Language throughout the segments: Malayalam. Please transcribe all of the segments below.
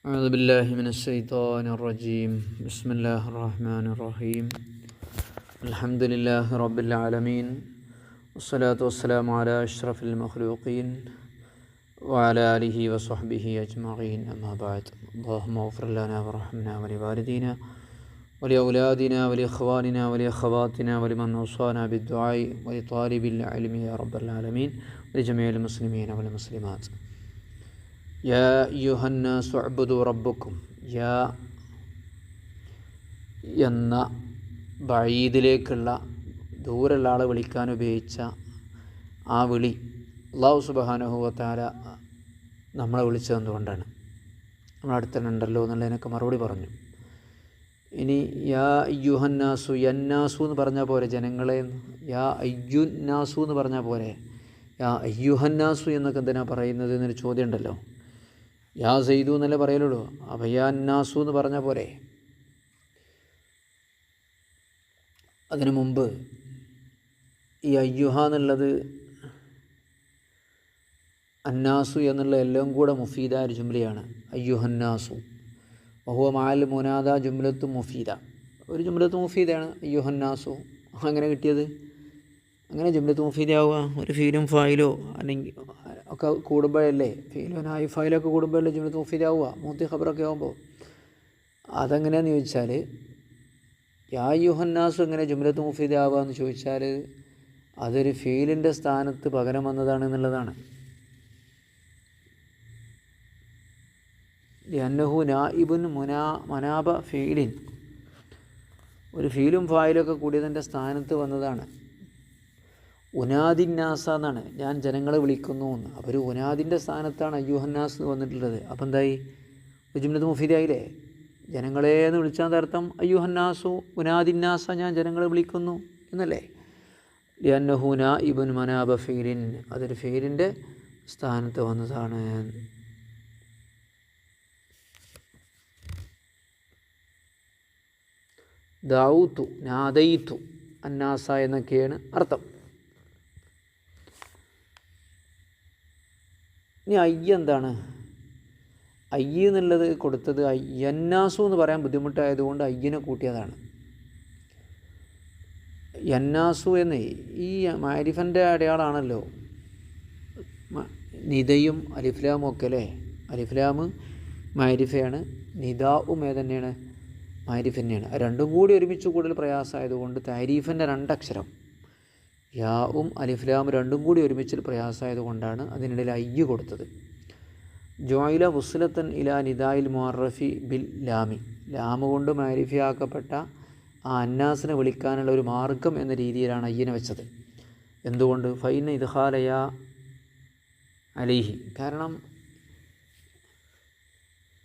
أعوذ بالله من الشيطان الرجيم بسم الله الرحمن الرحيم الحمد لله رب العالمين والصلاة والسلام على أشرف المخلوقين وعلى آله وصحبه أجمعين أما بعد اللهم اغفر لنا وارحمنا ولوالدينا ولأولادنا ولإخواننا ولأخواتنا ولمن أوصانا بالدعاء ولطالب العلم يا رب العالمين ولجميع المسلمين والمسلمات യാ യുഹന്നാസു അബ്ദു റബ്ബക്കും യാ എന്ന ബഈദിലേക്കുള്ള ദൂരമുള്ള ആളെ വിളിക്കാൻ ഉപയോഗിച്ച ആ വിളി അല്ലാഹു സുബ്ഹാനഹു വ തആല നമ്മളെ വിളിച്ചത് എന്തുകൊണ്ടാണ്? നമ്മൾ അടുത്തന്നെ ഉണ്ടല്ലോ എന്നുള്ളതിനൊക്കെ മറുപടി പറഞ്ഞു. ഇനി യാ യുഹന്നാസു യന്നാസു എന്ന് പറഞ്ഞാൽ പോരെ, ജനങ്ങളെ. യാ അയ്യുന്നാസു എന്ന് പറഞ്ഞാൽ പോരെ, യാ അയ്യുഹന്നാസു എന്നൊക്കെ എന്തിനാണ് പറയുന്നത് എന്നൊരു ചോദ്യം ഉണ്ടല്ലോ. യാ സെയ്തു എന്നല്ലേ പറയലുള്ളൂ. അപ്പോൾ യാ അന്നാസു എന്ന് പറഞ്ഞാൽ പോരെ. അതിനു മുമ്പ് ഈ അയ്യുഹ എന്നുള്ളത് അന്നാസു എന്നുള്ള എല്ലാം കൂടെ മുഫീദായ ഒരു ജുംലയാണ്. അയ്യുഹന്നാസു വഹുവ മഅൽ മുനാദ ജുംലത്തു മുഫീദ, ഒരു ജുംലത്തു മുഫീദയാണ് അയ്യുഹന്നാസു. അങ്ങനെ കിട്ടിയത് അങ്ങനെ ജുംലത്തു മുഫീദയാവുക. ഒരു ഫീലും ഫായിലോ അല്ലെങ്കിൽ ഒക്കെ കൂടുമ്പോഴല്ലേ, ഫീലും നായി ഫായിലൊക്കെ കൂടുമ്പോഴല്ലേ ജുംലത്തു മുഫീദയാവുക, മൂത്തി ഖബറൊക്കെ ആകുമ്പോൾ. അതെങ്ങനെയാണെന്ന് ചോദിച്ചാൽ യാ യുഹന്നാസു എങ്ങനെ ജുംലത്തു മുഫീദയാവുക എന്ന് ചോദിച്ചാൽ അതൊരു ഫീലിൻ്റെ സ്ഥാനത്ത് പകരം വന്നതാണ് എന്നുള്ളതാണ്. ലിഅന്നഹു നായിബുൻ മനാബ ഫീലിൻ, ഒരു ഫീലും ഫായിലൊക്കെ കൂടിയതിൻ്റെ സ്ഥാനത്ത് വന്നതാണ്. ഉനാദിന്നാസ എന്നാണ്, ഞാൻ ജനങ്ങളെ വിളിക്കുന്നു എന്ന്. അപ്പോൾ ഒരു ഉനാദിൻ്റെ സ്ഥാനത്താണ് അയ്യുഹന്നാസ് വന്നിട്ടുള്ളത്. അപ്പോൾ എന്തായി? ജുംലത്ത് മുഫീദായില്ലേ. ജനങ്ങളെ എന്ന് വിളിച്ചാൽ അർത്ഥം അയ്യുഹന്നാസു ഉനാദിന്നാസ, ഞാൻ ജനങ്ങളെ വിളിക്കുന്നു എന്നല്ലേ. ലിഅന്നഹു നായിബുൻ മനാബ ഫീലിൻ, അതൊരു ഫീലിൻ്റെ സ്ഥാനത്ത് വന്നതാണ്. ദഅഉതു നാദൈതു അന്നാസ എന്നൊക്കെയാണ് അർത്ഥം. ഇനി അയ്യ എന്താണ്? അയ്യ എന്നുള്ളത് കൊടുത്തത് യന്നാസു എന്ന് പറയാൻ ബുദ്ധിമുട്ടായതുകൊണ്ട് അയ്യനെ കൂട്ടിയതാണ്. യന്നാസു എന്ന് ഈ മാരിഫൻ്റെ അടയാളാണല്ലോ നിദയും അലിഫ്ലാമും ഒക്കെ അല്ലേ. അലിഫ്ലാം മാരിഫയാണ്, നിദാവും ഏതന്നെയാണ്? മാരിഫ് തന്നെയാണ്. രണ്ടും കൂടി ഒരുമിച്ച് കൂടുതൽ പ്രയാസമായതുകൊണ്ട് താരീഫിൻ്റെ രണ്ടക്ഷരം യാവും അലിഫ്ലാം രണ്ടും കൂടി ഒരുമിച്ച് പ്രയാസമായതുകൊണ്ടാണ് അതിനിടയിൽ അയ്യ് കൊടുത്തത്. ജോയില വുസ്ലത്തൻ ഇലാ നിദായിൽ മുഅറഫി ബിൽ ലാമി, ലാമ് കൊണ്ട് മാരിഫിയാക്കപ്പെട്ട ആ അന്നാസിനെ വിളിക്കാനുള്ള ഒരു മാർഗം എന്ന രീതിയിലാണ് അയ്യനെ വെച്ചത്. എന്തുകൊണ്ട്? ഫൈന ഇദ്ഖാലയ അലൈഹി, കാരണം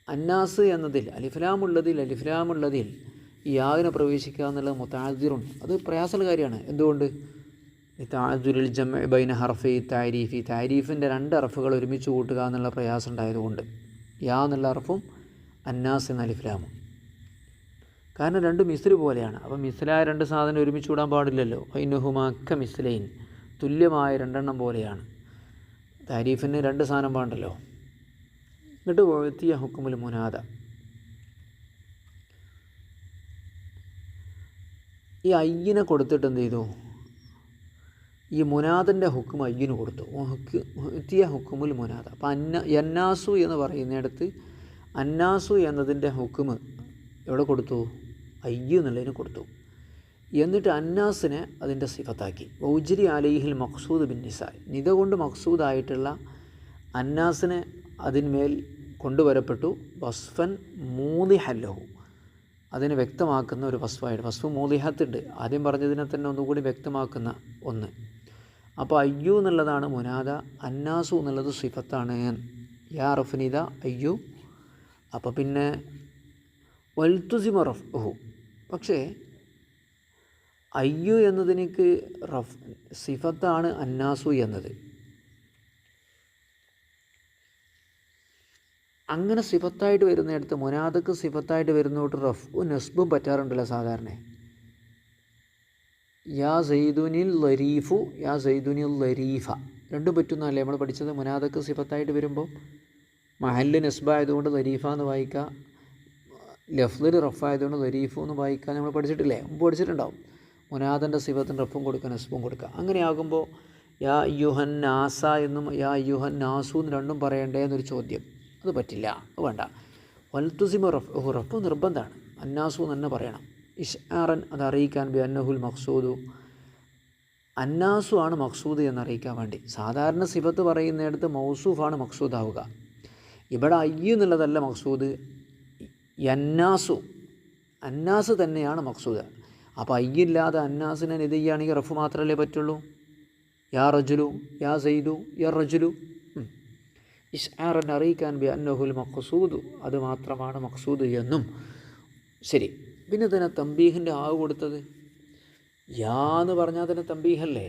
അന്നാസ് എന്നതിൽ അലിഫ്ലാമുള്ളതിൽ ഈ യാവിനെ പ്രവേശിക്കുക എന്നുള്ളത് മുതഅദ്ദിറുൻ, അത് പ്രയാസമുള്ള കാര്യമാണ്. എന്തുകൊണ്ട്? തഅദ്ദുരിൽ ജംഇ ബൈന ഹർഫി താരീഫി, താരീഫിൻ്റെ രണ്ട് ഹർഫുകൾ ഒരുമിച്ച് കൂട്ടുക എന്നുള്ള പ്രയാസം ഉണ്ടായതുകൊണ്ട് യാ എന്നുള്ള ഹർഫും അന്നാസ് എന്ന അലിഫ്ലാമും. കാരണം രണ്ട് മിസ്ല് പോലെയാണ്. അപ്പം മിസ്ലായ രണ്ട് സാധനം ഒരുമിച്ച് കൂടാൻ പാടില്ലല്ലോ. ഫൈനഹുമാ ക മിസ്ലൈൻ, തുല്യമായ രണ്ടെണ്ണം പോലെയാണ്. താരീഫിന് രണ്ട് സാധനം പാടല്ലോ. എന്നിട്ട് വഅതിയ ഹുക്മുൽ മുനാദ, ഈ അയ്യിനെ കൊടുത്തിട്ട് എന്ത് ചെയ്തു? ഈ മുനാദിൻ്റെ ഹുക്കും അയ്യിന് കൊടുത്തു. വഅതിയ ഹുക്മുൽ മുനാദ. അപ്പം യന്നാസു എന്ന് പറയുന്നിടത്ത് അന്നാസു എന്നതിൻ്റെ ഹുക്കും എവിടെ കൊടുത്തു? അയ്യ് എന്നുള്ളതിന് കൊടുത്തു. എന്നിട്ട് അന്നാസിനെ അതിൻ്റെ സിഫത്താക്കി. വൗജ്രി അലൈഹിൽ മഖ്സൂദ് ബിൻ നിസാ, നിദ കൊണ്ട് മഖ്സൂദായിട്ടുള്ള അന്നാസിനെ അതിന്മേൽ കൊണ്ടുവരപ്പെട്ടു. വസ്ഫൻ മൂദിഹല്ലഹു, അതിനെ വ്യക്തമാക്കുന്ന ഒരു വസ്ഫായിട്ട്. വസ്ഫ് മൂദിഹത്തുണ്ട്, ആദ്യം പറഞ്ഞതിനെ തന്നെ ഒന്നുകൂടി വ്യക്തമാക്കുന്ന ഒന്ന്. അപ്പോൾ അയ്യു എന്നുള്ളതാണ് മുനാദ, അന്നാസു എന്നുള്ളത് സിഫത്താണ്. യാ റഫ്നിദ അയ്യു. അപ്പോൾ പിന്നെ വൽതുസിമ റഫ്ഉഹു, പക്ഷേ അയ്യു എന്നതിനേക്ക് സിഫത്താണ് അന്നാസു എന്നത്. അങ്ങനെ സിഫത്തായിട്ട് വരുന്നിടത്ത്, മുനാദക്ക് സിഫത്തായിട്ട് വരുന്നോട്ട് റഫ്ഉ നസ്ബും പറ്റാറുണ്ടല്ലോ സാധാരണ. യാ സൈദുനിൽ ലരീഫു, യാ സൈദുനിൽ ലരീഫ രണ്ടും പറ്റുന്നതല്ലേ നമ്മൾ പഠിച്ചത്. മുനാദക്ക് സിഫത്തായിട്ട് വരുമ്പോൾ മഹല്ല് നസ്ബായതുകൊണ്ട് ലരീഫ എന്ന് വായിക്കാം, ലഫ്ദിൽ റഫായതുകൊണ്ട് ലരീഫു എന്ന് വായിക്കാൻ നമ്മൾ പഠിച്ചിട്ടില്ലേ? മുമ്പ് പഠിച്ചിട്ടുണ്ടാവും. മുനാദൻ്റെ സിഫത്തിന് റഫും കൊടുക്കുക നസ്ബും കൊടുക്കുക. അങ്ങനെയാകുമ്പോൾ യാ അയ്യുഹൻ നാസ എന്നും യാ അയ്യുഹൻ നാസു എന്ന് രണ്ടും പറയണ്ടേ എന്നൊരു ചോദ്യം. അത് പറ്റില്ല, അത് വേണ്ട. വൽത്തുസിമ റഫ് നിർബന്ധമാണ്. അന്നാസു എന്ന് തന്നെ പറയണം. ഇഷ്ആറൻ അത് അറിയിക്കാൻ ബി അന്നഹുൽ മഖ്സൂദു, അന്നാസു ആണ് മഖ്സൂദ് എന്നറിയിക്കാൻ വേണ്ടി. സാധാരണ സിഫത്ത് പറയുന്നിടത്ത് മൗസൂഫാണ് മഖ്സൂദാവുക. ഇവിടെ അയ്യ് എന്നുള്ളതല്ല മഖ്സൂദ്, യന്നാസു, അന്നാസ് തന്നെയാണ് മഖ്സൂദ്. അപ്പോൾ അയ്യില്ലാതെ അന്നാസിനെ ഇത് ചെയ്യുകയാണെങ്കിൽ റഫ് മാത്രമല്ലേ പറ്റുള്ളൂ. യാ റജുലു, യാ സൈദു, യാ റജുലു. ഇഷ്ആറൻ അറിയിക്കാൻ ബി അന്നഹുൽ മഖ്സൂദു, അത് മാത്രമാണ് മഖ്സൂദ് എന്നും. ശരി, പിന്നെ തന്നെ തമ്പീഹിൻ്റെ ആവ് കൊടുത്തത് യാ എന്ന് പറഞ്ഞാൽ തന്നെ തമ്പീഹല്ലേ,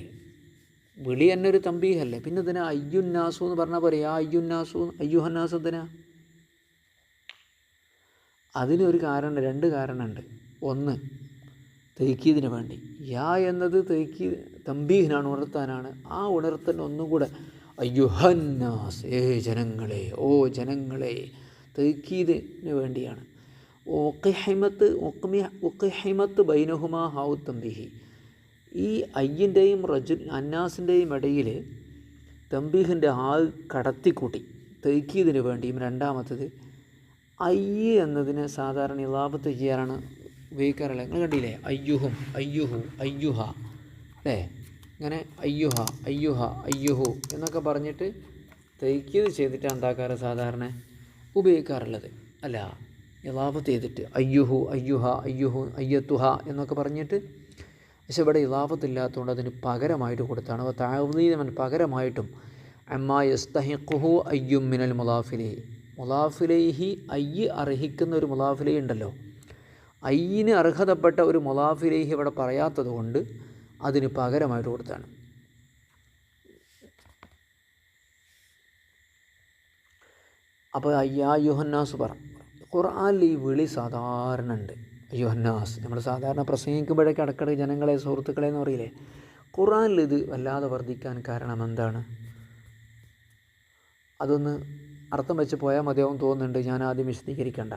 വിളി തന്നെ ഒരു തമ്പീഹല്ലേ. പിന്നെ ഇതിനെ അയ്യുന്നാസു എന്ന് പറഞ്ഞാൽ പോലെ യാ അയ്യുന്നാസു അയ്യുഹന്നാസു എന്തിനാ? അതിനൊരു കാരണം, രണ്ട് കാരണമുണ്ട്. ഒന്ന് തൈക്കീദിന് വേണ്ടി. യാ എന്നത് തമ്പീഹിനാണ്, ഉണർത്താനാണ്. ആ ഉണർത്തൽ ഒന്നും കൂടെ അയ്യുഹന്നാസ്, ജനങ്ങളെ, ഓ ജനങ്ങളെ, തൈക്കീദിന് വേണ്ടിയാണ്. ഒക്കിഹിമത്ത് ബൈനഹുമാ ഹാവു തമ്പീഹി, ഈ അയ്യിൻ്റെയും അന്നാസിൻ്റെയും ഇടയിൽ തമ്പീഹിൻ്റെ ആൾ കടത്തിക്കൂട്ടി തൈക്കീദിന് വേണ്ടിയും. രണ്ടാമത്തത് അയ്യ് എന്നതിനെ സാധാരണ ഇളാബത്ത് ചെയ്യാനാണ് ഉപയോഗിക്കാറുള്ളത്. നിങ്ങൾ കണ്ടില്ലേ? അയ്യുഹും, അയ്യുഹു, അയ്യുഹ, അല്ലേ? ഇങ്ങനെ അയ്യുഹ, അയ്യുഹ, അയ്യുഹു എന്നൊക്കെ പറഞ്ഞിട്ട് തൈക്കീദ് ചെയ്തിട്ടാണ് എന്താക്കാറ് സാധാരണ ഉപയോഗിക്കാറുള്ളത്. അല്ല, ഇളാബത്ത് ചെയ്തിട്ട് അയ്യുഹു, അയ്യുഹ, അയ്യുഹു, അയ്യത്തുഹ എന്നൊക്കെ പറഞ്ഞിട്ട്. പക്ഷെ ഇവിടെ ഇളാബത്തില്ലാത്തതുകൊണ്ട് അതിന് പകരമായിട്ട് കൊടുത്താണ്. അപ്പോൾ തഅദീമൻ പകരമായിട്ടും അമ്മാ യസ്തഹിഖുഹു അയ്യും മിനൽ മുളാഫിലൈഹി, മുളാഫിലൈഹി അയ്യ് അർഹിക്കുന്ന ഒരു മുളാഫിലൈഹി ഉണ്ടല്ലോ, അയ്യിന് അർഹതപ്പെട്ട ഒരു മുളാഫിലൈഹി ഇവിടെ പറയാത്തത് കൊണ്ട് അതിന് പകരമായിട്ട് കൊടുത്താണ്. അപ്പോൾ യാ അയ്യുഹന്നാസ് പറഞ്ഞു. ഖുർആനിൽ ഈ വിളി സാധാരണ ഉണ്ട്, അയ്യുഹന്നാസ്. നമ്മൾ സാധാരണ പ്രസംഗിക്കുമ്പോഴേക്ക് ഇടയ്ക്കിടയ്ക്ക് ജനങ്ങളെ, സുഹൃത്തുക്കളെ എന്ന് പറയില്ലേ? ഖുർആനിൽ ഇത് വല്ലാതെ വർദ്ധിക്കാൻ കാരണം എന്താണ്? അതൊന്ന് അർത്ഥം വെച്ച് പോയാൽ മതിയാവും തോന്നുന്നുണ്ട്. ഞാൻ ആദ്യം വിശദീകരിക്കണ്ട.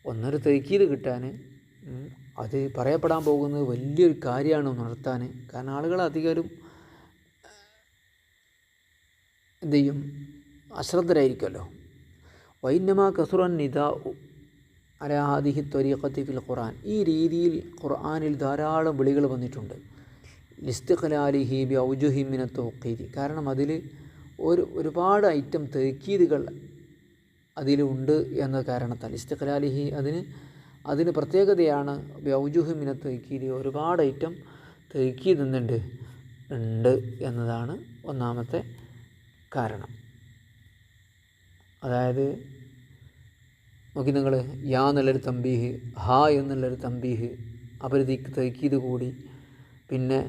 ഒന്നൊരു തൈക്കീത് കിട്ടാൻ, അത് പറയപ്പെടാൻ പോകുന്നത് വലിയൊരു കാര്യമാണ് ഉണർത്താൻ. കാരണം ആളുകൾ അധികരും എന്ത് ചെയ്യും? അശ്രദ്ധരായിരിക്കുമല്ലോ. വൈന്നമാ കസുറൻ നിദാ അലാ ഹാദിഹി ത്വരീഖത്തി ഫിൽ ഖുർആൻ, ഈ രീതിയിൽ ഖുർആനിൽ ധാരാളം വിളികൾ വന്നിട്ടുണ്ട്. ലിസ്തിഖ്ലാലിഹി ബി ഔജുഹി മിന തൗഖീദ്, കാരണം അതിൽ ഒരുപാട് ഐറ്റം തൗക്കീദുകൾ അതിലുണ്ട് എന്ന കാരണത്താൽ. ഇസ്തിഖ്ലാലിഹി അതിന് പ്രത്യേകതയാണ്. ബി ഔജുഹി മിന തൗക്കീദ്, ഒരുപാട് ഐറ്റം തൗക്കീദ് ഉണ്ട് എന്നതാണ് ഒന്നാമത്തെ കാരണം. അതായത് നോക്കി നിങ്ങൾ, യാ എന്നുള്ളൊരു തമ്പീഹ്, ഹാ എന്നുള്ളൊരു തമ്പീഹ്, അപരിധിക്ക് തൈക്കീത് കൂടി, പിന്നെ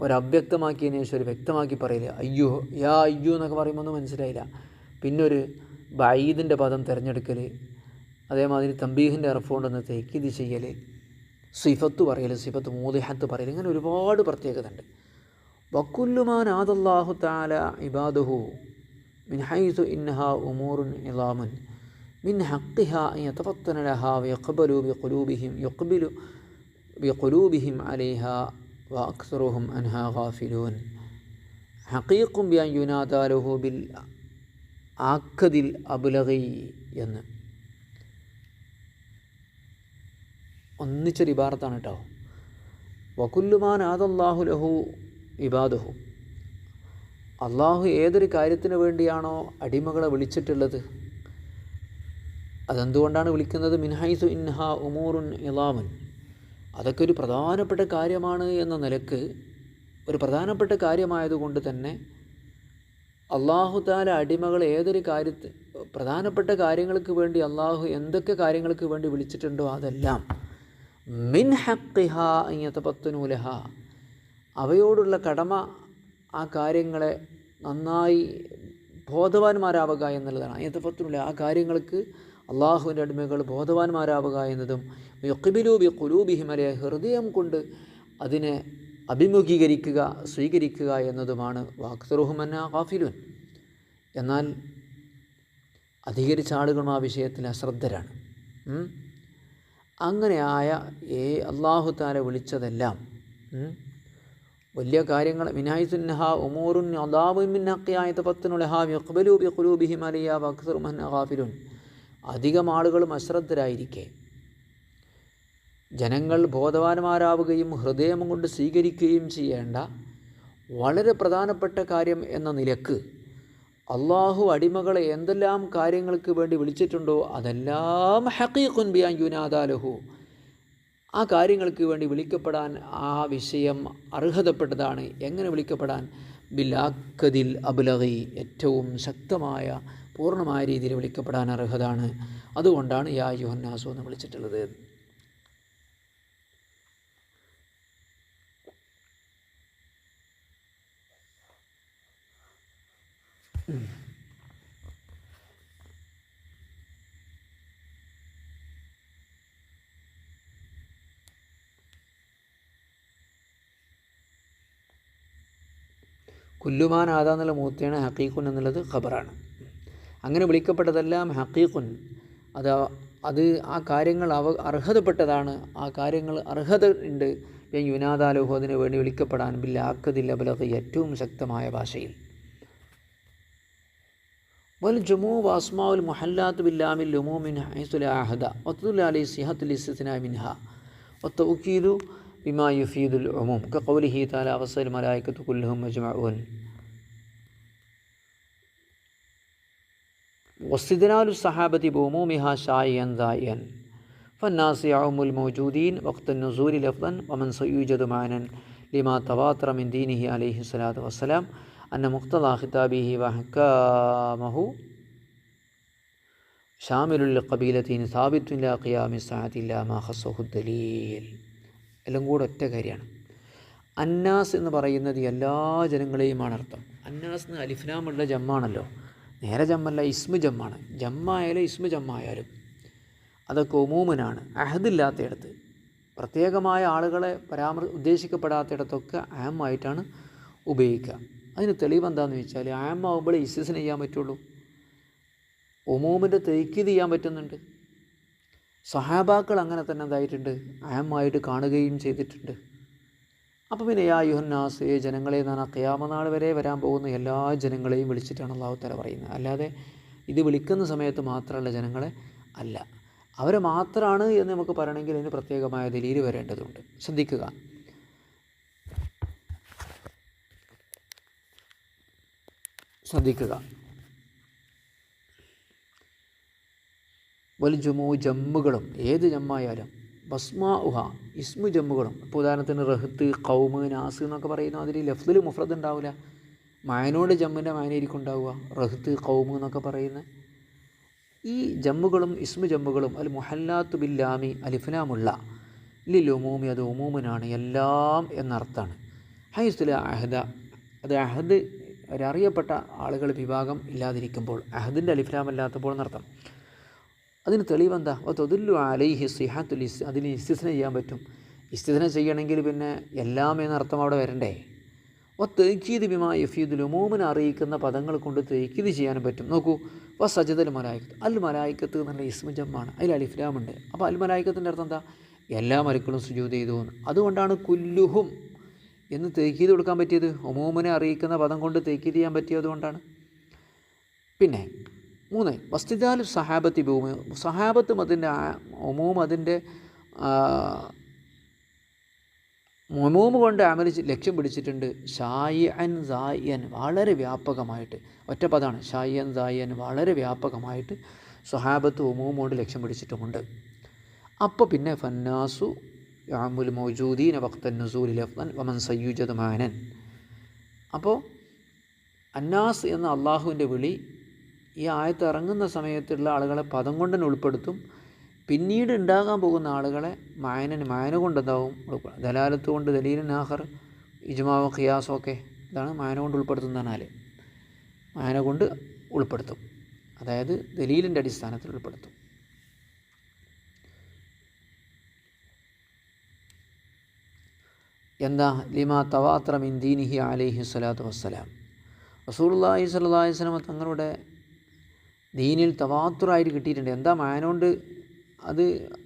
ഒരവ്യക്തമാക്കിയതിന് ശേഷം ഒരു വ്യക്തമാക്കി പറയില്ല. അയ്യോ, യാ അയ്യോ എന്നൊക്കെ പറയുമ്പോൾ ഒന്നും മനസ്സിലായില്ല. പിന്നെ ഒരു ബഈദിൻ്റെ പദം തിരഞ്ഞെടുക്കൽ, അതേമാതിരി തമ്പീഹിൻ്റെ അർഫുകൊണ്ടെന്ന് തൈക്കീത് ചെയ്യൽ, സിഫത്ത് പറയൽ, സിഫത്ത് മൂദിഹത്ത് പറയൽ, ഇങ്ങനെ ഒരുപാട് പ്രത്യേകത ഉണ്ട്. വക്കുല്ലുമാൻ ആദല്ലാഹു തആല ഇബാദുഹു മിൻ ഹൈസു ഇന്നഹാ ഉമൂറുൻ ഇളാമുൻ മിൻ ഹഖ്ഖിഹാ അൻ യതഫത്തന ലഹാ വയഖ്ബലു ബിഖുലൂബിഹിം അലൈഹാ വഅക്സറുഹും അൻഹാ ഗാഫിലൂൻ ഹഖീഖും ബിഅൻ യുനാദാ ലഹു ബിൽ ആഖദിൽ അബ്ലഗി എന്ന് ഒന്നിച്ചൊരു ഇബാറത്താണ് കേട്ടോ. വകുല്ലുമാൻ ആദല്ലാഹു ലഹു ഇബാദുഹു, അള്ളാഹു ഏതൊരു കാര്യത്തിന് വേണ്ടിയാണോ അടിമകളെ വിളിച്ചിട്ടുള്ളത്, അതെന്തുകൊണ്ടാണ് വിളിക്കുന്നത്? മിൻഹൈസു ഇൻഹാ ഉമൂറുൻ ഇളാമുൻ, അതൊക്കെ ഒരു പ്രധാനപ്പെട്ട കാര്യമാണ് എന്ന നിലക്ക്, ഒരു പ്രധാനപ്പെട്ട കാര്യമായതുകൊണ്ട് തന്നെ അള്ളാഹു തആല അടിമകൾ ഏതൊരു പ്രധാനപ്പെട്ട കാര്യങ്ങൾക്ക് വേണ്ടി അള്ളാഹു എന്തൊക്കെ കാര്യങ്ങൾക്ക് വേണ്ടി വിളിച്ചിട്ടുണ്ടോ അതെല്ലാം മിൻ ഹഖ്ഖിഹാ അൻ യതഫത്തനു ലഹാ, അവയോടുള്ള കടമ ആ കാര്യങ്ങളെ നന്നായി ബോധവാന്മാരാവുക എന്നുള്ളതാണ്. യതഫത്തനു ലഹാ, ആ കാര്യങ്ങൾക്ക് അള്ളാഹുവിൻ്റെ അടിമകൾ ബോധവാന്മാരാവുക എന്നതും യഖ്ബിലു ബിഖുലൂബിഹിം അലൈഹി, ഹൃദയം കൊണ്ട് അതിനെ അഭിമുഖീകരിക്കുക, സ്വീകരിക്കുക എന്നതുമാണ്. വഅക്സറുഹും അൻഹാ ഗാഫിലൂൻ, എന്നാൽ അധികരിച്ച ആളുകളും ആ വിഷയത്തിൽ അശ്രദ്ധരാണ്. അങ്ങനെയായ അല്ലാഹു തആല വിളിച്ചതെല്ലാം വലിയ കാര്യങ്ങൾ മിനായിസുന്നഹ ഉമൂറുൻ അദാബു മിൻ ഹഖിയായത പത്തുനുലഹ യഖ്ബലു ബിഖുലൂബിഹിം അലിയ വഅക്സറു മൻ ഗാഫിലുൻ. അധികം ആളുകളും അശ്രദ്ധരായിരിക്കെ ജനങ്ങൾ ബോധവാന്മാരാവുകയും ഹൃദയം കൊണ്ട് സ്വീകരിക്കുകയും ചെയ്യേണ്ട വളരെ പ്രധാനപ്പെട്ട കാര്യം എന്ന നിലക്ക് അള്ളാഹു അടിമകളെ എന്തെല്ലാം കാര്യങ്ങൾക്ക് വേണ്ടി വിളിച്ചിട്ടുണ്ടോ അതെല്ലാം ഹഖീഖുൻ ബിഅൻ യുനാദാ ലഹു. ആ കാര്യങ്ങൾക്ക് വേണ്ടി വിളിക്കപ്പെടാൻ ആ വിഷയം അർഹതപ്പെട്ടതാണ്. എങ്ങനെ വിളിക്കപ്പെടാൻ? ബിൽ അഖദിൽ അബ്ലഗി, ഏറ്റവും ശക്തമായ പൂർണ്ണമായ രീതിയിൽ വിളിക്കപ്പെടാൻ അർഹതാണ്. അതുകൊണ്ടാണ് യാ അയ്യുഹന്നാസു എന്ന് വിളിച്ചിട്ടുള്ളത്. കുല്ലുമാൻ ആദാ എന്നുള്ള മൂത്തയാണ്, ഹഖീഖുൻ എന്നുള്ളത് ഖബറാണ്. അങ്ങനെ വിളിക്കപ്പെട്ടതെല്ലാം ഹഖീഖുൻ, അത് ആ കാര്യങ്ങൾ അർഹതപ്പെട്ടതാണ്. ആ കാര്യങ്ങൾ അർഹത ഉണ്ട്. യുനാദാലുഹു, അതിന് വേണ്ടി വിളിക്കപ്പെടാൻ ബിൽ അഖദിൽ അബ്ലഗി, ഏറ്റവും ശക്തമായ ഭാഷയിൽ. വൽ ജുമൂ വഅസ്മാഉൽ മുഹല്ലാത്ത് ബില്ലാമിൽ ലുമൂമിൻ ഹൈസു ലാ അഹദ വതദുല്ലു അലൈഹി സിഹത്തുൽ ഇസ്തിസ്നാ മിൻഹാ വതൗകീദു ബിമാ യുഫീദുൽ ഉമൂം കഖൗലിഹി തആല വസൽ മലായികത്തു കുല്ലുഹും മജ്മഊൻ. വസ്തിദ്ലാലു സഹാബത്തി ബിഉമൂമിഹാ ശായിഅൻ ദായിഅൻ ഫന്നാസി യഉമുൽ മൗജൂദീൻ വഖ്ത നുസൂലി ലഫ്ദൻ വമൻ സയൂജദു മാനൻ ലിമാ തവാത്തറ മിൻ ദീനിഹി അലൈഹി സ്വലാത്തു വസ്സലാം അന്ന മുഖ്തദാ ഖിതാബിഹി വഹക്കാമഹു ഷാമിലുൽ ഖബീലത്തിൻ സാബിത്തുൻ ലാ ഖിയാമി സഅതി ഇല്ലാ മാ ഖസ്സഹു ദലീൽ. എല്ലാം കൂടെ ഒറ്റ കാര്യമാണ്. അന്നാസ് എന്ന് പറയുന്നത് എല്ലാ ജനങ്ങളെയുമാണ് അർത്ഥം. അന്നാസ് എന്ന് അലിഫ്ലാമുള്ള ജമ്മാണല്ലോ, നേരെ ജമ്മല്ല, ഇസ്മു ജമ്മാണ്. ജമ്മായാലും ഇസ്മു ജമ്മായാലും അതൊക്കെ ഉമൂമിനാണ്. അഹദില്ലാത്തയിടത്ത്, പ്രത്യേകമായ ആളുകളെ ഉദ്ദേശിക്കപ്പെടാത്തയിടത്തൊക്കെ ആമായിട്ടാണ് ഉപയോഗിക്കുക. അതിന് തെളിവ് എന്താണെന്ന് വെച്ചാൽ ആമാവുമ്പോഴേ ഇസ്തിസ്ന ചെയ്യാൻ പറ്റുള്ളൂ. ഉമൂമിൻ്റെ തൗക്കീദ് ചെയ്യാൻ പറ്റുന്നുണ്ട്. സഹാബാക്കൾ അങ്ങനെ തന്നെ എന്തായിട്ടുണ്ട്, ആമായിട്ട് കാണുകയും ചെയ്തിട്ടുണ്ട്. അപ്പോൾ പിന്നെ യാ അയ്യുഹന്നാസ്, ജനങ്ങളെ എന്നാണ് ഖിയാമ നാൾ വരെ വരാൻ പോകുന്ന എല്ലാ ജനങ്ങളെയും വിളിച്ചിട്ടാണ് അല്ലാഹു തആല പറയുന്നത്. അല്ലാതെ ഇത് വിളിക്കുന്ന സമയത്ത് മാത്രമല്ല ജനങ്ങളെ അല്ല. അവരെ മാത്രമാണ് എന്ന് നമുക്ക് പറയണമെങ്കിൽ അതിന് പ്രത്യേകമായ ദലീൽ വരേണ്ടതുണ്ട്. ശ്രദ്ധിക്കുക. വൽ ജുമൂ, ജമ്മുകളും, ഏത് ജമ്മായാലും, ബസ്മാ ഉഹ, ഇസ്മു ജമ്മുകളും. ഇപ്പോൾ ഉദാഹരണത്തിന് റഹ്ത്ത്, ഖൗമ്, നാസ് എന്നൊക്കെ പറയുന്നു. അതിൽ ലഫ്ദിൽ മുഫ്രദ് ഉണ്ടാവില്ല, മായനോട് ജമ്മിൻ്റെ മായനായിരിക്കും ഉണ്ടാവുക. റഹ്ത്ത്, ഖൗമ് എന്നൊക്കെ പറയുന്ന ഈ ജമ്മുകളും ഇസ്മു ജമ്മുകളും അൽ മുഹല്ലാത്ത് ബില്ലാമി, അലിഫ്ലാമുള്ള ലിൽ ഉമൂമി, അത് ഉമൂമിനാണ്, എല്ലാം എന്നർത്ഥമാണ്. ഹൈസുല അഹദ, അത് അഹദ് ഒരറിയപ്പെട്ട ആളുകൾ വിഭാഗം ഇല്ലാതിരിക്കുമ്പോൾ, അഹദിൻ്റെ അലിഫ്ലാമല്ലാത്തപ്പോൾ എന്നർത്ഥം. അതിന് തെളിവെന്താ? തദുല്ലു അലൈഹി സിഹത്തുൽ അതിന് ഇസ്തിസ്ന ചെയ്യാൻ പറ്റും. ഇസ്തിസ്ന ചെയ്യണമെങ്കിൽ പിന്നെ എല്ലാം എന്നർത്ഥം അവിടെ വരണ്ടേ. തൗക്കീദ് ബിമാ യഫീദുൽ ഉമൂമിനെ അറിയിക്കുന്ന പദങ്ങൾ കൊണ്ട് തൗക്കീദ് ചെയ്യാനും പറ്റും. നോക്കൂ, സജദൽ മലായിക്കത്ത്, അൽ മലായിക്കത്ത് എന്നുള്ള ഇസ്മു ജമ്മാണ്, അതിൽ അലിഫ്ലാമുണ്ട്. അപ്പോൾ അൽ മലായിക്കത്തിൻ്റെ അർത്ഥം എന്താ? എല്ലാ മലക്കളും സുജൂദ് ചെയ്തു എന്ന്. അതുകൊണ്ടാണ് കുല്ലുഹും എന്ന് തൗക്കീദ് കൊടുക്കാൻ പറ്റിയത്. ഉമൂമിനെ അറിയിക്കുന്ന പദം കൊണ്ട് തൗക്കീദ് ചെയ്യാൻ പറ്റിയത് കൊണ്ടാണ്. പിന്നെ 3, വസ്തിദാലു സഹാബത്തി ഭൂമി, സഹാബത്തും അതിൻ്റെ ഉമൂം, അതിൻ്റെ ഉമൂം കൊണ്ട് അമൽ ലക്ഷ്യം പിടിച്ചിട്ടുണ്ട്. ഷായിഅൻ സായിയൻ, വളരെ വ്യാപകമായിട്ട്, ഒറ്റ പദമാണ് ഷായിഅൻ സായിയൻ, വളരെ വ്യാപകമായിട്ട് സഹാബത്ത് ഉമൂം കൊണ്ട് ലക്ഷ്യം പിടിച്ചിട്ടുമുണ്ട്. അപ്പോൾ പിന്നെ ഫന്നാസു യഅമുൽ മൗജൂദീന വഖ്ത നുസൂലി ലഫ്ദൻ വമൻ സയ്യുജദു മാനൻ. അപ്പോൾ അന്നാസ് എന്ന അള്ളാഹുവിൻ്റെ വിളി ഈ ആയത്ത് ഇറങ്ങുന്ന സമയത്തുള്ള ആളുകളെ പദം കൊണ്ട് തന്നെ ഉൾപ്പെടുത്തും. പിന്നീട് ഉണ്ടാകാൻ പോകുന്ന ആളുകളെ മായന കൊണ്ടെന്താവും, ദലാലത്ത് കൊണ്ട്, ദലീലൻ ആഖർ, ഇജ്മാവ്, ഖിയാസൊക്കെ ഇതാണ് മായന കൊണ്ട് ഉൾപ്പെടുത്തുന്നതിനാൽ മായന കൊണ്ട് ഉൾപ്പെടുത്തും. അതായത് ദലീലിൻ്റെ അടിസ്ഥാനത്തിൽ ഉൾപ്പെടുത്തും. എന്താ? ലിമാ തവാത്തറ മിൻ ദീനിഹി അലൈഹി സ്വലാത്തു വസ്സലാം, റസൂലുള്ളാഹി സ്വല്ലല്ലാഹി അലൈഹി വസല്ലം തങ്ങളുടെ ദീനിൽ തവാത്തുറായിട്ട് കിട്ടിയിട്ടുണ്ട്. എന്താ മാനോണ്ട് അത്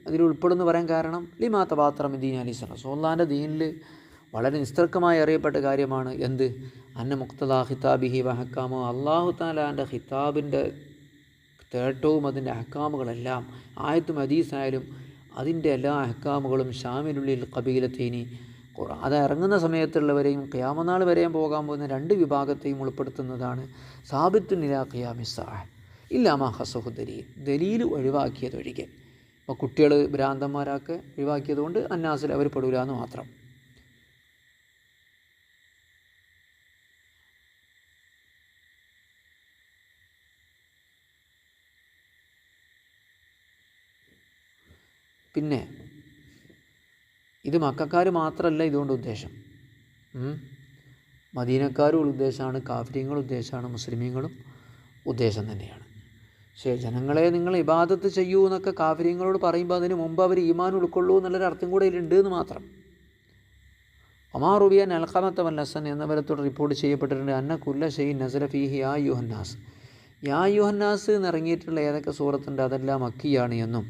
അതിൽ ഉൾപ്പെടുന്നു പറയാൻ കാരണം ലിമാ തവാത്തറ മിൻ ദീൻ അലൈഹി സ്വലാം, റസൂലുള്ളാഹിൻ്റെ ദീനിൽ വളരെ നിസ്തർക്കമായി അറിയപ്പെട്ട കാര്യമാണ് എന്ത്, അന്ന മുഖ്തദാ ഖിതാബിഹി വഹക്കാമോ, അള്ളാഹു തആലാൻ്റെ ഖിതാബിൻ്റെ തേട്ടവും അതിൻ്റെ അഹ്കാമുകളെല്ലാം ആയത്തും ഹദീസായാലും അതിൻ്റെ എല്ലാ അഹ്കാമുകളും ഷാമിലുള്ളിൽ ഖബീലത്തൈനി, അത് ഇറങ്ങുന്ന സമയത്തുള്ളവരെയും ഖിയാമനാൾ വരെയും പോകാൻ പോകുന്ന രണ്ട് വിഭാഗത്തെയും ഉൾപ്പെടുത്തുന്നതാണ്. സാബിത്തുൻ ഇലാ ഖിയാമിസ്സാഅ ഇല്ലാ മാ ഖസ്സഹു ദലീൽ, ദലീൽ ഒഴിവാക്കിയതൊഴികെ. അപ്പോൾ കുട്ടികൾ ഭ്രാന്തന്മാരൊക്കെ ഒഴിവാക്കിയതുകൊണ്ട് അന്നാസിൽ അവർ പെടൂല എന്ന് മാത്രം. പിന്നെ ഇത് മക്കക്കാർ മാത്രമല്ല ഇതുകൊണ്ട് ഉദ്ദേശം, മദീനക്കാരും ഉദ്ദേശമാണ്, കാഫിര്യങ്ങളും ഉദ്ദേശമാണ്, മുസ്ലിമീങ്ങളും ഉദ്ദേശം തന്നെയാണ്. പക്ഷേ ജനങ്ങളെ നിങ്ങൾ ഇബാദത്ത് ചെയ്യൂ എന്നൊക്കെ കാഫിര്യങ്ങളോട് പറയുമ്പോൾ അതിന് മുമ്പ് അവർ ഈമാൻ ഉൾക്കൊള്ളൂ എന്നുള്ളൊരു അർത്ഥം കൂടെ ഇതിലുണ്ട് എന്ന് മാത്രം. ഒമാർ റുബിയൻ അൽഖമത്ത വൽ ഹസൻ എന്നിവരത്തോട് റിപ്പോർട്ട് ചെയ്യപ്പെട്ടിട്ടുണ്ട് അന്ന കുല്ല ഷൈഇൻ നസല ഫീഹി യാ യുഹന്നാസ്, യാ യുഹന്നാസ് എന്നിറങ്ങിയിട്ടുള്ള ഏതൊക്കെ സൂറത്തുണ്ട് അതെല്ലാം മക്കിയാണ് എന്നും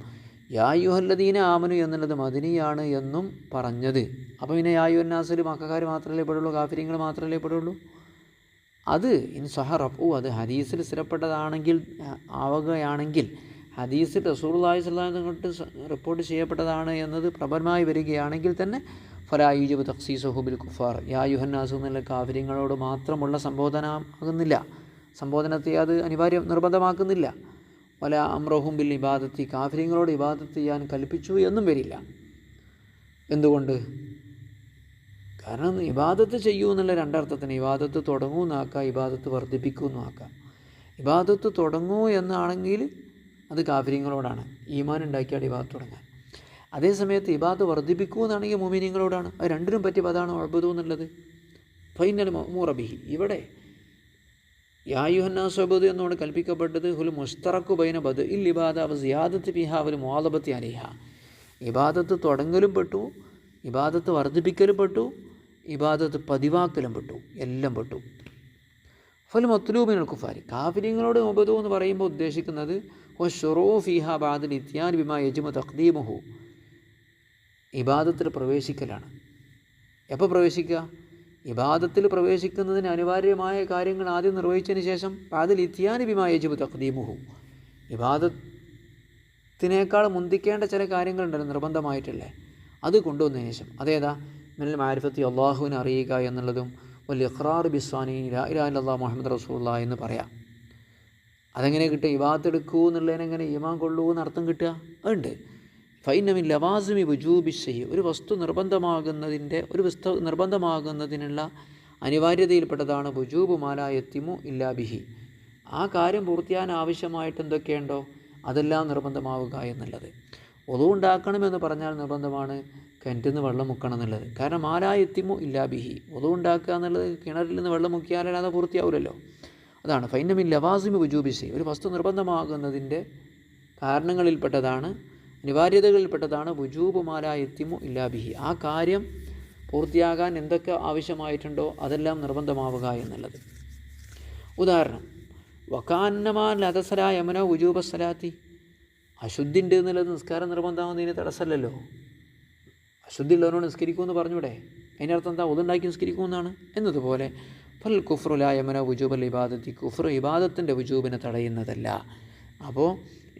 യാ യുഹല്ലദീന ആമനു എന്നുള്ളത് മദനിയാണ് എന്നും പറഞ്ഞത്. അപ്പോൾ പിന്നെ യാ യുഹന്നാസിൽ മക്കാർ മാത്രമല്ലേ പെടുള്ളൂ, കാഫിര്യങ്ങൾ മാത്രമല്ലേ പെടുള്ളൂ? അത് ഇൻ സഹറഫു, അത് ഹദീസിൽ സ്ഥിരപ്പെട്ടതാണെങ്കിൽ ആവുകയാണെങ്കിൽ, ഹദീസിൽ റസൂലുള്ളാഹി സ്വല്ലല്ലാഹു അലൈഹി വസല്ലം റിപ്പോർട്ട് ചെയ്യപ്പെട്ടതാണ് എന്നത് പ്രബലമായി വരികയാണെങ്കിൽ തന്നെ ഫലാ യുജിബു തഖ്സീസുഹു ബിൽ കുഫാർ, യാ യുഹന്നാസ് എന്നുള്ള കാഫിര്യങ്ങളോട് മാത്രമുള്ള സംബോധന ആകുന്നില്ല, സംബോധനത്തെ അത് അനിവാര്യം നിർബന്ധമാക്കുന്നില്ല. വല അംറഹും ബിൽ ഇബാദത്തി, കാഫിര്യങ്ങളോട് ഇബാദത്ത് ചെയ്യാൻ കൽപ്പിച്ചു എന്നും വരില്ല. എന്തുകൊണ്ട്? കാരണം ഇബാദത്ത് ചെയ്യൂ എന്നുള്ള രണ്ടർത്ഥത്തിന് ഇബാദത്ത് തുടങ്ങൂ എന്നാക്കാം, ഇബാദത്ത് വർദ്ധിപ്പിക്കൂ എന്നാക്കാം. ഇബാദത്ത് തുടങ്ങൂ എന്നാണെങ്കിൽ അത് കാഫിര്യങ്ങളോടാണ്, ഈമാൻ ഉണ്ടാക്കിയാണ് ഇബാദത്ത് തുടങ്ങാൻ. അതേസമയത്ത് ഇബാദത്ത് വർദ്ധിപ്പിക്കൂ എന്നാണെങ്കിൽ മുഅ്മിനീങ്ങളോടാണ്. അത് രണ്ടിനും പറ്റിയ പദമാണ് ഉഅ്ബുദൂ എന്നുള്ളത്. ഫൈനൽ മഅ്മൂറ ബിഹി, ഇവിടെ യാ യുഹന്നാസ് ഉഅ്ബുദൂ എന്നോട് കൽപ്പിക്കപ്പെട്ടത് ഹുൽ മുസ്തറഖു ബൈന ബദ്ഇൽ ഇബാദ വ സിയാദത്തി ഫിഹാ വൽ മുആദബത്തി അലൈഹാ, ഇബാദത്ത് തുടങ്ങലും പെട്ടു, ഇബാദത്ത് വർദ്ധിപ്പിക്കലും പെട്ടു, ഇബാദത്ത് പതിവാക്കലും പെട്ടു, എല്ലാം പെട്ടു. ഫൽ മത്ലൂബിൻ അൽ കുഫാരി, കാഫിര്യങ്ങളോട് ഉഅ്ബുദൂ എന്ന് പറയുമ്പോൾ ഉദ്ദേശിക്കുന്നത് വശുറൂ ഫിഹാ ബഅദൽ ഇത്യാൻ ബിമാ യജിബു തഖ്ദീമുഹു, ഇബാദത്തിൽ പ്രവേശിക്കലാണ്. എപ്പോൾ പ്രവേശിക്കുക? ഇബാദത്തിൽ പ്രവേശിക്കുന്നതിന് അനിവാര്യമായ കാര്യങ്ങൾ ആദ്യം നിർവഹിച്ചതിന് ശേഷം ബഅദൽ ഇത്യാൻ ബിമാ യജിബു തഖ്ദീമുഹു, ഇബാദത്തിനേക്കാൾ മുന്തിക്കേണ്ട ചില കാര്യങ്ങളുണ്ടല്ലോ നിർബന്ധമായിട്ടുള്ളത്, അത് കൊണ്ടുവന്നതിന് ശേഷം. അതേതാ? മിനൽ മാരിഫത്തി, അള്ളാഹുവിനെ അറിയുക എന്നുള്ളതും വൽ ഇഖ്റാർ ബിസ്വാനി ലാ ഇലാഹ ഇല്ലല്ലാഹ് മുഹമ്മദ് റസൂലുള്ളാഹി എന്ന് പറയാം. അതെങ്ങനെ കിട്ടുക? ഇബാദത്ത് എടുക്കൂ എന്നുള്ളതിനെങ്ങനെ ഈമാൻ കൊള്ളൂ എന്ന് അർത്ഥം കിട്ടുക? അതുണ്ട്. ഫൈന മിൻ ലവാസിമി വുജൂബി ശൈഇ, ഒരു വസ്തു നിർബന്ധമാകുന്നതിനുള്ള അനിവാര്യതയിൽപ്പെട്ടതാണ് വുജൂബു മാ ലാ യത്തിമു ഇല്ലാ ബിഹി, ആ കാര്യം പൂർത്തിയാൻ ആവശ്യമായിട്ട് എന്തൊക്കെയുണ്ടോ അതെല്ലാം നിർബന്ധമാവുക എന്നുള്ളത്. ഒളു ഉണ്ടാക്കണമെന്ന് പറഞ്ഞാൽ നിർബന്ധമാണ് കിണറ്റിൽ നിന്ന് വെള്ളം മുക്കണം എന്നുള്ളത്. കാരണം മാ ലാ യത്തിമു ഇല്ലാ ബിഹി, ഒളു ഉണ്ടാക്കുക എന്നുള്ളത് കിണറിൽ നിന്ന് വെള്ളം മുക്കിയാലല്ലാതെ പൂർത്തിയാവില്ലല്ലോ. അതാണ് ഫൈന മിൻ ലവാസിമി വുജൂബി ശൈഇ, ഒരു വസ്തു നിർബന്ധമാകുന്നതിൻ്റെ കാരണങ്ങളിൽപ്പെട്ടതാണ്, അനിവാര്യതകളിൽപ്പെട്ടതാണ് വുജൂബു മാ ലാ യത്തിമു ഇല്ലാ ബിഹി, ആ കാര്യം പൂർത്തിയാകാൻ എന്തൊക്കെ ആവശ്യമായിട്ടുണ്ടോ അതെല്ലാം നിർബന്ധമാവുക എന്നുള്ളത്. ഉദാഹരണം, വകാന്നമാ ലതസലാ യമന വുജൂബ സലാത്തി, അശുദ്ധി ഉണ്ട് എന്നുള്ളത് നിസ്കാരം നിർബന്ധമാകുന്നതിന് തടസ്സമല്ലല്ലോ. അശുദ്ധി ഉള്ളവരോട് നിസ്കരിക്കുമെന്ന് പറഞ്ഞൂടെ? അതിനർത്ഥം എന്താ? ഒതുണ്ടാക്കി നിസ്കരിക്കുമെന്നാണ്. എന്നതുപോലെ ഫൽ കുഫ്റു ലാ യമന വുജൂബൽ ഇബാദത്തി, കുഫ്ർ ഇബാദത്തിൻ്റെ വുജൂബിനെ തടയുന്നതല്ല. അപ്പോൾ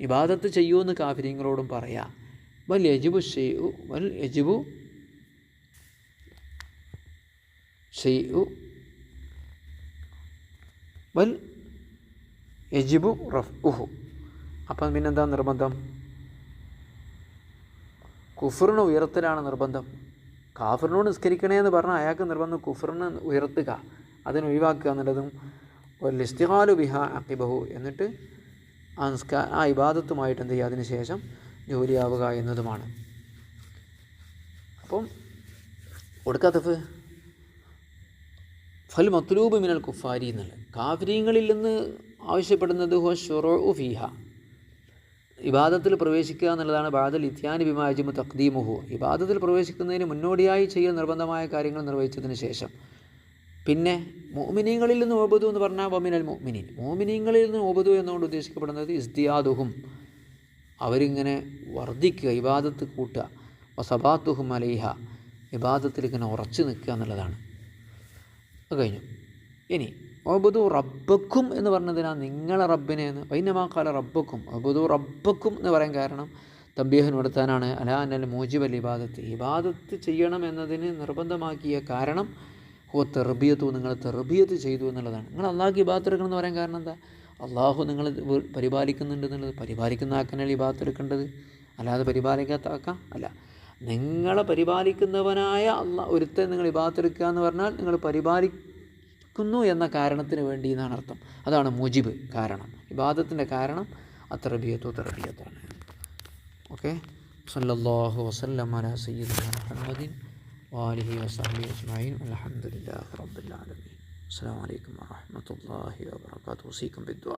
ഇബാദത്ത് ചെയ്യുമെന്ന് കാഫിര്യങ്ങളോടും പറയാം. വൽ യജിബു ഷൈഉ വൽ യജിബു ഷൈഉ വൽ യജിബു റഫ്ഉഹു, അപ്പം പിന്നെന്താ നിർബന്ധം? കുഫറിനെ ഉയർത്തലാണ് നിർബന്ധം. കാഫിറിനോട് നിസ്കരിക്കണേ എന്ന് പറഞ്ഞാൽ അയാൾക്ക് നിർബന്ധം കുഫറിനെ ഉയർത്തുക, അതിനൊഴിവാക്കുക എന്നുള്ളതും വൽ ഇസ്തിഖാലു ബിഹാ അഖിബഹു, എന്നിട്ട് ആ ഇബാദത്തുമായിട്ട് എന്ത് ചെയ്യുക, അതിന് ശേഷം ജോലിയാവുക എന്നതുമാണ്. അപ്പം ഒടുക്കത്തഫ് ഫൽ മത്ലൂബ് മിനൽ കുഫാരി എന്നുള്ളത് കാഫിരീങ്ങളിൽ നിന്ന് ആവശ്യപ്പെടുന്നത് ഹുവ ശുറഉ ഫീഹ, ഇബാദത്തിൽ പ്രവേശിക്കുക എന്നുള്ളതാണ്. ബഅദൽ ഇത്യാനി ബിമാ യജിബു തഖ്ദീമുഹു, ഇബാദത്തിൽ പ്രവേശിക്കുന്നതിന് മുന്നോടിയായി ചെയ്യൽ നിർബന്ധമായ കാര്യങ്ങൾ നിർവഹിച്ചതിന് ശേഷം. പിന്നെ മുഅ്മിനീങ്ങളിൽ നിന്ന് ഉഅ്ബുദു എന്ന് പറഞ്ഞാൽ വമിനൽ മുഅ്മിനീൻ, മുഅ്മിനീങ്ങളിൽ നിന്ന് ഉഅ്ബുദു എന്നുകൊണ്ട് ഉദ്ദേശിക്കപ്പെടുന്നത് ഇസ്തിയാദുഹും, അവരിങ്ങനെ വർദ്ധിക്കുക, ഇബാദത്ത് കൂട്ടുക, വസബാത്തുഹും അലൈഹ, ഇബാദത്തിൽ ഇങ്ങനെ ഉറച്ചു നിൽക്കുക എന്നുള്ളതാണ്. അത് കഴിഞ്ഞു. ഇനി ഉഅ്ബുദു റബ്ബക്കും എന്ന് പറഞ്ഞതിനാണ് നിങ്ങളെ റബ്ബിനെ എന്ന്. വൈനമാക്കാല റബ്ബക്കും, ഉഅ്ബുദു റബ്ബക്കും എന്ന് പറയാൻ കാരണം തംബീഹുപ്പെടുത്താനാണ്. അലാ അന്നൽ മൂജിബൽ ഇബാദത്ത്, ഇബാദത്ത് ചെയ്യണം എന്നതിന് നിർബന്ധമാക്കിയ കാരണം തെർബിയത്തു, നിങ്ങൾ തെർബിയത്ത് ചെയ്തു എന്നുള്ളതാണ്. നിങ്ങൾ അള്ളാഹ്ക്ക് ഇബാദത്ത് എടുക്കണം എന്ന് പറയാൻ കാരണം എന്താ? അള്ളാഹു നിങ്ങൾ പരിപാലിക്കുന്നുണ്ട് എന്നുള്ളത്. പരിപാലിക്കുന്ന ആക്കാനല്ല ഇബാദത്ത് എടുക്കേണ്ടത്, അല്ലാതെ പരിപാലിക്കാത്ത ആക്കാം അല്ല. നിങ്ങളെ പരിപാലിക്കുന്നവനായ ഒരുത്തൻ നിങ്ങൾ ഇബാദത്ത് എടുക്കുക എന്ന് പറഞ്ഞാൽ നിങ്ങൾ പരിപാലിക്കുന്നു എന്ന കാരണത്തിന് വേണ്ടി എന്നാണ് അർത്ഥം. അതാണ് മുജിബ്, കാരണം. ഇബാദത്തിൻ്റെ കാരണം തെർബിയത്താണ്. ഓക്കെ. സല്ലല്ലാഹു വസല്ലം അലാ സയ്യിദിനാ മുഹമ്മദിൻ വആലിഹി വസഹ്ബിഹി അജ്മഈൻ. അൽഹംദുലില്ലാഹി റബ്ബിൽ ആലമീൻ. അസ്സലാമു അലൈക്കും വറഹ്മത്തുള്ളാഹി വബറകാതുഹു. ഉസീക്കും ബിദ്ദുആ.